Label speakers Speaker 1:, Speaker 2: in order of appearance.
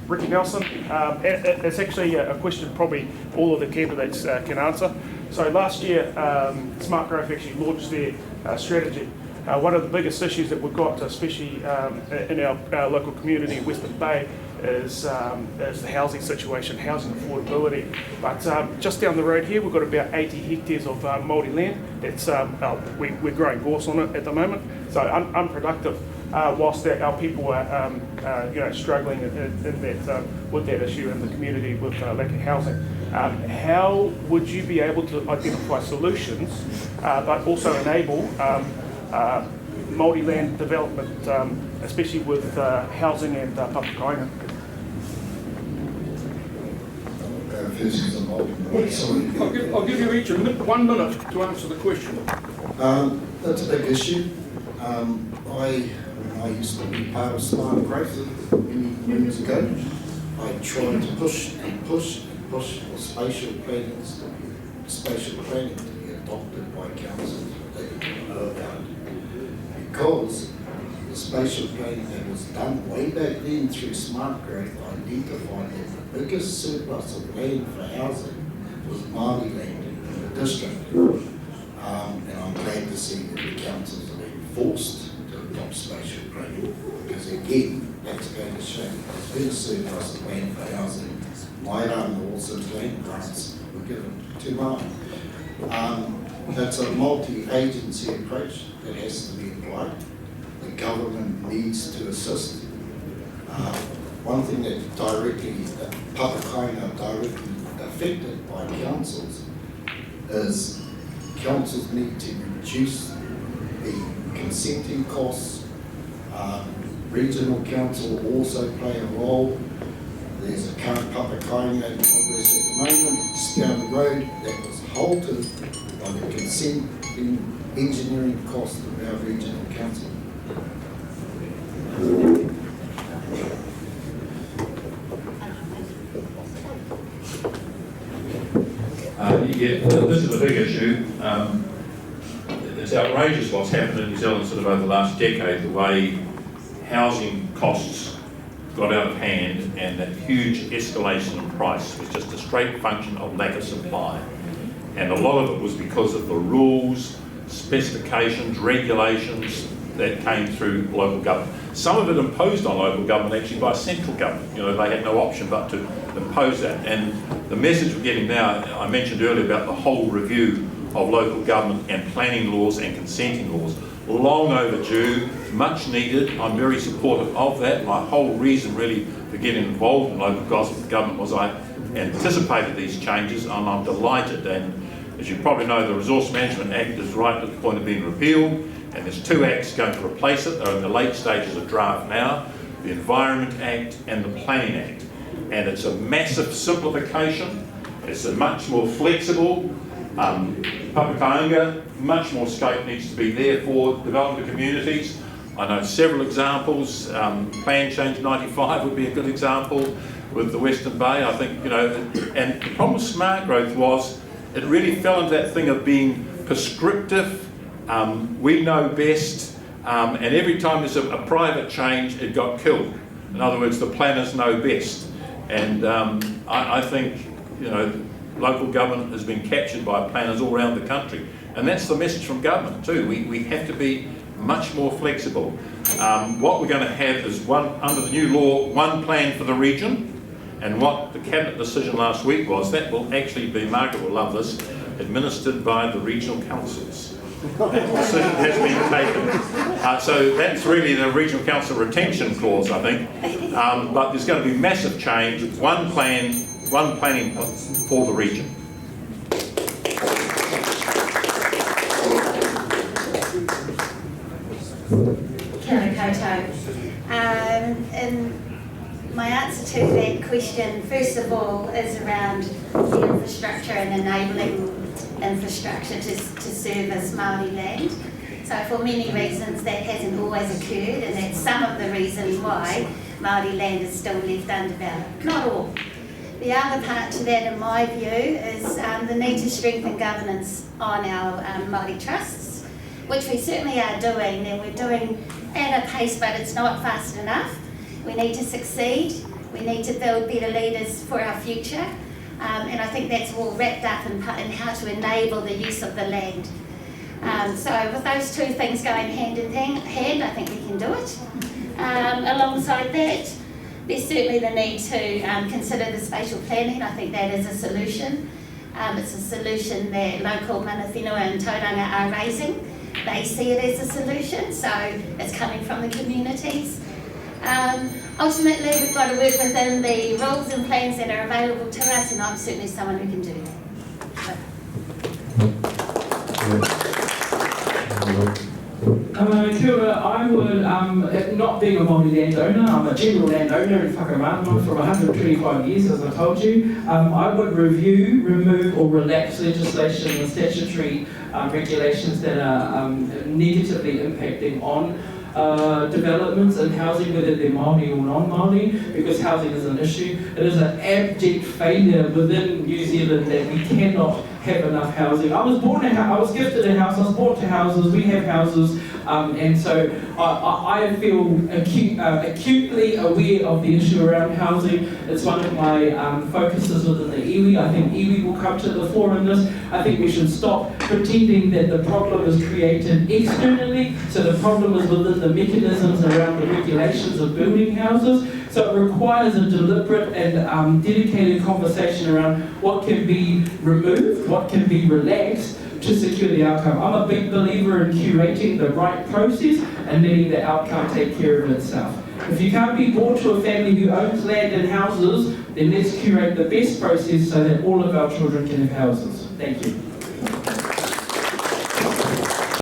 Speaker 1: Ricky Nelson. It's actually a question probably all of the candidates can answer. So last year, Smart Growth actually launched their strategy. One of the biggest issues that we've got, especially in our local community in Western Bay, is the housing situation, housing affordability. But just down the road here, we've got about 80 hectares of Maori land. That's we're growing gorse on it at the moment, so unproductive. Whilst our people are struggling in that with that issue in the community with lack of housing. How would you be able to identify solutions, but also enable Māori land development, especially with housing and papakainga?
Speaker 2: I'll give you each 1 minute to answer the question.
Speaker 3: That's a big issue. I used to be part of Smart Growth many years ago. I tried to push for spatial planning to be adopted by councils that didn't know about it. Because the spatial planning that was done way back then through Smart Growth identified that the biggest surplus of land for housing was Māori land in the district. And I'm glad to see that the councils have been forced to adopt spatial planning, because again, that's going to show there's been a surplus of land for housing. Wairangi also land grants were given to Māori. That's a multi-agency approach that has to be applied. The government needs to assist. One thing that papakainga directly affected by councils is councils need to reduce the consenting costs. Regional council also play a role. There's a current papakainga in progress at the moment, just down the road, that was halted by the consenting engineering cost of our regional council.
Speaker 4: This is a big issue. It's outrageous what's happened in New Zealand sort of over the last decade, the way housing costs got out of hand, and that huge escalation in price was just a straight function of lack of supply. And a lot of it was because of the rules, specifications, regulations that came through local government. Some of it imposed on local government actually by central government. You know, they had no option but to impose that. And the message we're getting now, I mentioned earlier about the whole review of local government and planning laws and consenting laws. Long overdue, much needed. I'm very supportive of that. My whole reason really for getting involved in local government was I anticipated these changes, and I'm delighted. And as you probably know, the Resource Management Act is right at the point of being repealed, and there's 2 acts going to replace it. They're in the late stages of draft now, the Environment Act and the Planning Act. And it's a massive simplification. It's a much more flexible, papakainga, much more scope needs to be there for development of communities. I know several examples. Plan Change 95 would be a good example with the Western Bay. I think, and the problem with Smart Growth was it really fell into that thing of being prescriptive. We know best, and every time there's a private change, it got killed. In other words, the planners know best. And I think, local government has been captured by planners all around the country. And that's the message from government too. We have to be much more flexible. What we're going to have is under the new law, one plan for the region. And what the cabinet decision last week was, that will actually be, Margaret will love this, administered by the regional councils. That decision has been taken. So that's really the regional council retention clause, I think. But there's going to be massive change. One planning for the region.
Speaker 5: Kia ora koutou. And my answer to that question, first of all, is around the infrastructure and enabling infrastructure to service Māori land. So for many reasons that hasn't always occurred, and that's some of the reasons why Māori land is still left undeveloped. Not all. The other part to that, in my view, is the need to strengthen governance on our Māori trusts, which we certainly are doing, and we're doing at a pace, but it's not fast enough. We need to succeed. We need to build better leaders for our future. And I think that's all wrapped up in how to enable the use of the land. So with those two things going hand in hand, I think we can do it. Alongside that, there's certainly the need to consider the spatial planning. I think that is a solution. It's a solution that local mana whenua and tauranga are raising. They see it as a solution, so it's coming from the communities. Ultimately, we've got to work within the rules and plans that are available to us, and I'm certainly someone who can do that.
Speaker 6: Kia ora, I would, not being a Maori landowner, I'm a general landowner in Whakarangamon for 125 years, as I told you. I would review, remove or relax legislation and statutory regulations that are negatively impacting on developments and housing, whether they're Māori or non-Māori, because housing is an issue. It is an abject failure within New Zealand that we cannot have enough housing. I was gifted a house, I was brought to houses, we have houses, and so I feel acutely aware of the issue around housing. It's one of my focuses within the iwi. I think iwi will come to the fore in this. I think we should stop pretending that the problem is created externally, so the problem is within the mechanisms around the regulations of building houses. So it requires a deliberate and dedicated conversation around what can be removed, what can be relaxed to secure the outcome. I'm a big believer in curating the right process and letting the outcome take care of itself. If you can't be brought to a family who owns land and houses, then let's curate the best process so that all of our children can have houses. Thank you.